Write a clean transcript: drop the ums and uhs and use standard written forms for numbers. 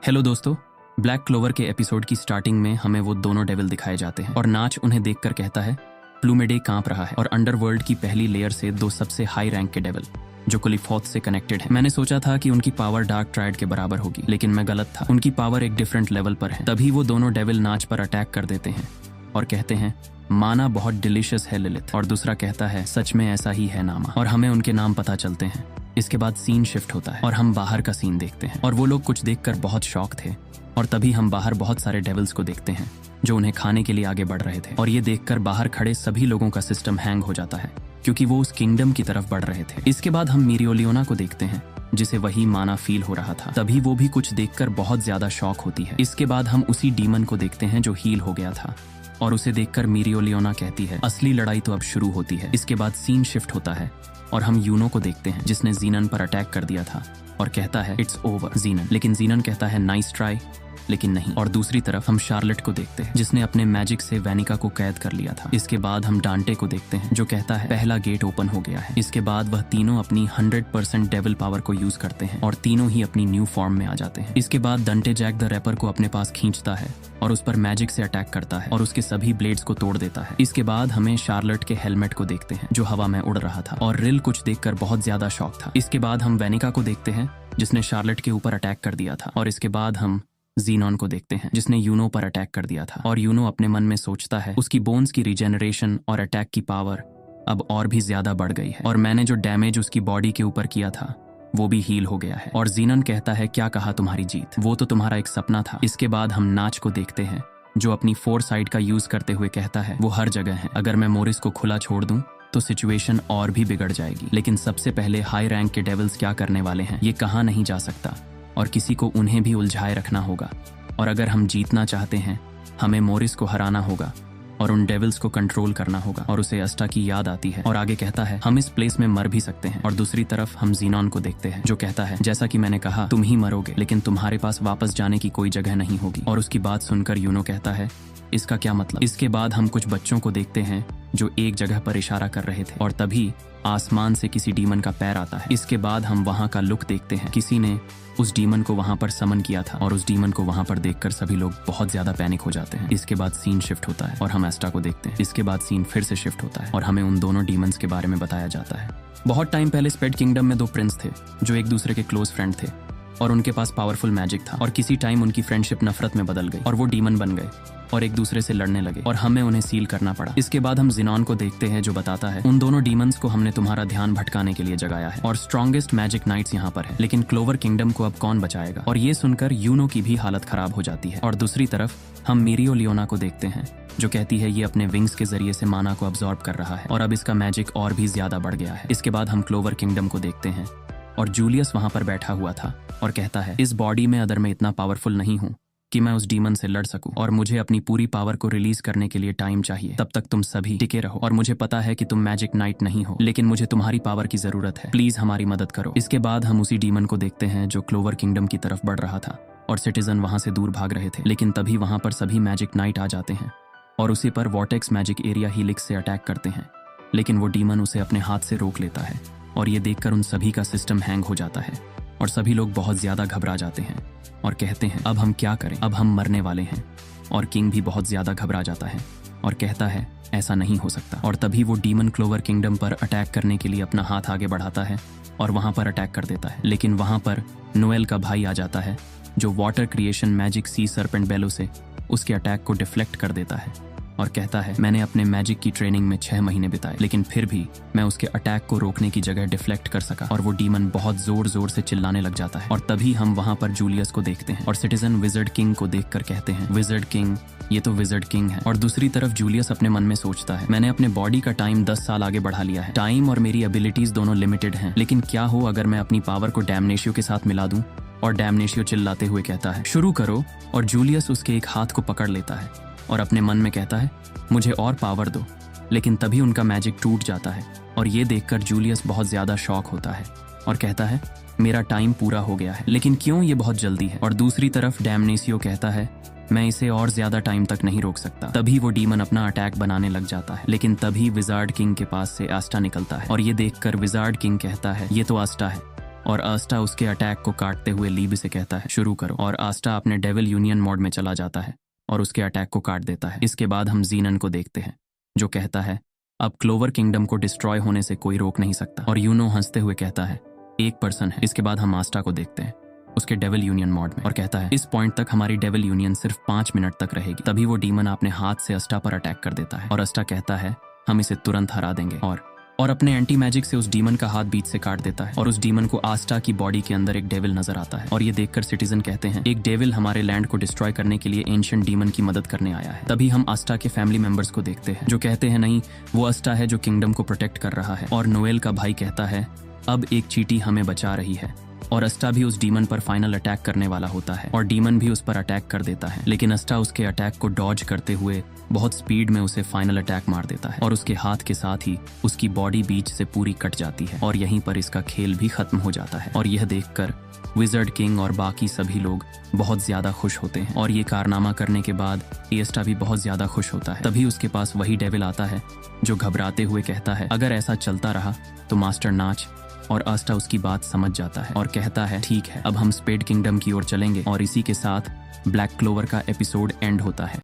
Hello दोस्तों, black clover के episode की स्टार्टिंग में हमें वो दोनों डेविल दिखाए जाते हैं और नाच उन्हें देखकर कहता है प्लूमेडे कांप रहा है और अंडरवर्ल्ड की पहली लेयर से दो सबसे हाई रैंक के डेविल जो कुलिफॉथ से कनेक्टेड है। मैंने सोचा था कि उनकी पावर डार्क ट्राइड के बराबर होगी, लेकिन मैं गलत था। उनकी पावर एक डिफरेंट लेवल पर है। तभी वो दोनों डेविल नाच पर अटैक कर देते हैं और कहते हैं माना बहुत डिलीशियस है लिलिथ, और दूसरा कहता है सच में ऐसा ही है नामा, और हमें उनके नाम पता चलते हैं। इसके बाद सीन शिफ्ट होता है और हम बाहर का सीन देखते हैं और वो लोग कुछ देखकर बहुत शॉक थे। और तभी हम बाहर बहुत सारे डेविल्स को देखते हैं जो उन्हें खाने के लिए आगे बढ़ रहे थे, और ये देखकर बाहर खड़े सभी लोगों का सिस्टम हैंग हो जाता है क्योंकि वो उस किंगडम की तरफ बढ़ रहे थे। इसके बाद हम मीरियोलियोना को देखते हैं जिसे वही माना फील हो रहा था। तभी वो भी कुछ देखकर बहुत ज्यादा शॉक होती है। इसके बाद हम उसी डीमन को देखते हैं जो हील हो गया था, और उसे देखकर मीरियोलियोना कहती है असली लड़ाई तो अब शुरू होती है। इसके बाद सीन शिफ्ट होता है और हम यूनो को देखते हैं जिसने जीनन पर अटैक कर दिया था और कहता है इट्स ओवर जीनन, लेकिन जीनन कहता है नाइस ट्राई, लेकिन नहीं। और दूसरी तरफ हम शार्लेट को देखते हैं जिसने अपने मैजिक से वेनिका को कैद कर लिया था। इसके बाद हम डांटे को देखते हैं जो कहता है पहला गेट ओपन हो गया है। इसके बाद वह तीनों अपनी 100% डेविल पावर को यूज करते हैं और तीनों ही अपनी न्यू फॉर्म में आ जाते हैं। इसके बाद डंटे जैक द रैपर को अपने पास खींचता है और उस पर मैजिक से अटैक करता है और उसके सभी ब्लेड्स को तोड़ देता है। इसके बाद हमें शार्लेट के हेलमेट को देखते हैं जो हवा में उड़ रहा था, और रिल कुछ देखकर बहुत ज्यादा शॉक था। इसके बाद हम वेनिका को देखते हैं जिसने शार्लेट के ऊपर अटैक कर दिया था, और इसके बाद हम जीनॉन को देखते हैं जिसने यूनो पर अटैक कर दिया था। और यूनो अपने मन में सोचता है उसकी बोन्स की रिजेनरेशन और अटैक की पावर अब और भी ज्यादा बढ़ गई है, और मैंने जो डैमेज उसकी बॉडी के ऊपर किया था वो भी हील हो गया है। और जीनन कहता है क्या कहा तुम्हारी जीत, वो तो तुम्हारा एक सपना था। इसके बाद हम नाच को देखते हैं जो अपनी 4 साइड का यूज करते हुए कहता है वो हर जगह है, अगर मैं मोरिस को खुला छोड़ दूं तो सिचुएशन और भी बिगड़ जाएगी। लेकिन सबसे पहले हाई रैंक के डेविल्स क्या करने वाले हैं ये कहा नहीं जा सकता, और किसी को उन्हें भी उलझाए रखना होगा। और अगर हम जीतना चाहते हैं हमें मोरिस को हराना होगा और उन डेविल्स को कंट्रोल करना होगा। और उसे अस्टा की याद आती है और आगे कहता है हम इस प्लेस में मर भी सकते हैं। और दूसरी तरफ हम जीनॉन को देखते हैं जो कहता है जैसा कि मैंने कहा तुम ही मरोगे, लेकिन तुम्हारे पास वापस जाने की कोई जगह नहीं होगी। और उसकी बात सुनकर यूनो कहता है इसका क्या मतलब। इसके बाद हम कुछ बच्चों को देखते हैं जो एक जगह पर इशारा कर रहे थे, और तभी आसमान से किसी डीमन का पैर आता है। इसके बाद हम वहां का लुक देखते हैं, किसी ने उस डीमन को वहां पर समन किया था, और उस डीमन को वहां पर देखकर सभी लोग बहुत ज्यादा पैनिक हो जाते हैं। इसके बाद सीन शिफ्ट होता है और हम एस्टा को देखते हैं। इसके बाद सीन फिर से शिफ्ट होता है और हमें उन दोनों डीमंस के बारे में बताया जाता है। बहुत टाइम पहले स्पेड किंगडम में 2 प्रिंस थे जो एक दूसरे के क्लोज फ्रेंड थे और उनके पास पावरफुल मैजिक था, और किसी टाइम उनकी फ्रेंडशिप नफरत में बदल गई और वो डीमन बन गए और एक दूसरे से लड़ने लगे, और हमें उन्हें सील करना पड़ा। इसके बाद हम जीनॉन को देखते हैं जो बताता है उन दोनों डीमंस को हमने तुम्हारा ध्यान भटकाने के लिए जगाया है और स्ट्रॉन्गेस्ट मैजिक नाइट्स यहाँ पर है, लेकिन क्लोवर किंगडम को अब कौन बचाएगा। और ये सुनकर यूनो की भी हालत खराब हो जाती है। और दूसरी तरफ हम मीरियोलियोना को देखते हैं जो कहती है ये अपने विंग्स के जरिए से माना को अब्सॉर्ब कर रहा है और अब इसका मैजिक और भी ज्यादा बढ़ गया है। इसके बाद हम क्लोवर किंगडम को देखते हैं और जूलियस वहां पर बैठा हुआ था और कहता है इस बॉडी में अगर मैं इतना पावरफुल नहीं हूँ कि मैं उस डीमन से लड़ सकूं, और मुझे अपनी पूरी पावर को रिलीज करने के लिए टाइम चाहिए, तब तक तुम सभी टिके रहो। और मुझे पता है कि तुम मैजिक नाइट नहीं हो, लेकिन मुझे तुम्हारी पावर की जरूरत है, प्लीज हमारी मदद करो। इसके बाद हम उसी डीमन को देखते हैं जो क्लोवर किंगडम की तरफ बढ़ रहा था और सिटीजन वहां से दूर भाग रहे थे, लेकिन तभी वहां पर सभी मैजिक नाइट आ जाते हैं और उसी पर वॉर्टेक्स मैजिक एरिया हीलिक्स से अटैक करते हैं, लेकिन वो डीमन उसे अपने हाथ से रोक लेता है और ये देखकर उन सभी का सिस्टम हैंग हो जाता है और सभी लोग बहुत ज्यादा घबरा जाते हैं और कहते हैं अब हम क्या करें, अब हम मरने वाले हैं। और किंग भी बहुत ज्यादा घबरा जाता है और कहता है ऐसा नहीं हो सकता। और तभी वो डीमन क्लोवर किंगडम पर अटैक करने के लिए अपना हाथ आगे बढ़ाता है और वहां पर अटैक कर देता है, लेकिन वहां पर नोएल का भाई आ जाता है जो वाटर क्रिएशन मैजिक सी सर्पेंट बेलो से उसके अटैक को डिफ्लेक्ट कर देता है और कहता है मैंने अपने मैजिक की ट्रेनिंग में 6 महीने बिताए, लेकिन फिर भी मैं उसके अटैक को रोकने की जगह डिफ्लेक्ट कर सका। और वो डीमन बहुत जोर जोर से चिल्लाने लग जाता है। और तभी हम वहां पर जूलियस को देखते हैं और सिटीजन विजर्ड किंग को देखकर कहते हैं विजर्ड किंग, ये तो विजर्ड किंग है। और दूसरी तरफ जूलियस अपने मन में सोचता है मैंने अपने बॉडी का टाइम 10 साल आगे बढ़ा लिया है, टाइम और मेरी एबिलिटीज दोनों लिमिटेड हैं, लेकिन क्या हो अगर मैं अपनी पावर को डैमनेशियो के साथ मिला दूं। और डैमनेशियो चिल्लाते हुए कहता है शुरू करो, और जूलियस उसके एक हाथ को पकड़ लेता है और अपने मन में कहता है मुझे और पावर दो, लेकिन तभी उनका मैजिक टूट जाता है और ये देखकर जूलियस बहुत ज्यादा शॉक होता है और कहता है मेरा टाइम पूरा हो गया है, लेकिन क्यों ये बहुत जल्दी है। और दूसरी तरफ डैमनेशियो कहता है मैं इसे और ज्यादा टाइम तक नहीं रोक सकता। तभी वो डीमन अपना अटैक बनाने लग जाता है, लेकिन तभी विजार्ड किंग के पास से आस्टा निकलता है और ये देखकर विजार्ड किंग कहता है ये तो आस्टा है, और आस्टा उसके अटैक को काटते हुए लीब से कहता है शुरू करो, और आस्टा अपने डेविल यूनियन मोड में चला जाता है और उसके अटैक को काट देता है। इसके बाद हम जीनन को देखते हैं जो कहता है अब क्लोवर किंगडम को डिस्ट्रॉय होने से कोई रोक नहीं सकता, और यूनो हंसते हुए कहता है 1% है। इसके बाद हम आस्टा को देखते हैं उसके डेविल यूनियन मोड में और कहता है इस पॉइंट तक हमारी डेविल यूनियन सिर्फ 5 मिनट तक रहेगी। तभी वो डीमन अपने हाथ से अस्टा पर अटैक कर देता है और अस्टा कहता है हम इसे तुरंत हरा देंगे, और अपने एंटी मैजिक से उस डीमन का हाथ बीच से काट देता है, और उस डीमन को आस्टा की बॉडी के अंदर एक डेविल नजर आता है। और ये देखकर सिटीजन कहते हैं एक डेविल हमारे लैंड को डिस्ट्रॉय करने के लिए एंशिएंट डीमन की मदद करने आया है। तभी हम आस्टा के फैमिली मेंबर्स को देखते हैं जो कहते हैं नहीं, वो आस्टा है जो किंगडम को प्रोटेक्ट कर रहा है। और नोएल का भाई कहता है अब एक चींटी हमें बचा रही है, और अस्टा भी उस डीमन पर फाइनल अटैक करने वाला होता है और डीमन भी उस पर अटैक कर देता है, लेकिन अस्टा उसके अटैक को डॉज करते हुए बहुत स्पीड में उसे फाइनल अटैक मार देता है और उसके हाथ के साथ ही उसकी बॉडी बीच से पूरी कट जाती है और यहीं पर इसका खेल भी खत्म हो जाता है। और यह देखकर विजर्ड किंग और बाकी सभी लोग बहुत ज्यादा खुश होते हैं, और ये कारनामा करने के बाद एस्टा भी बहुत ज्यादा खुश होता है। तभी उसके पास वही डेविल आता है जो घबराते हुए कहता है अगर ऐसा चलता रहा तो मास्टर नाच, और आस्टा उसकी बात समझ जाता है और कहता है ठीक है अब हम स्पेड किंगडम की ओर चलेंगे। और इसी के साथ ब्लैक क्लोवर का एपिसोड एंड होता है।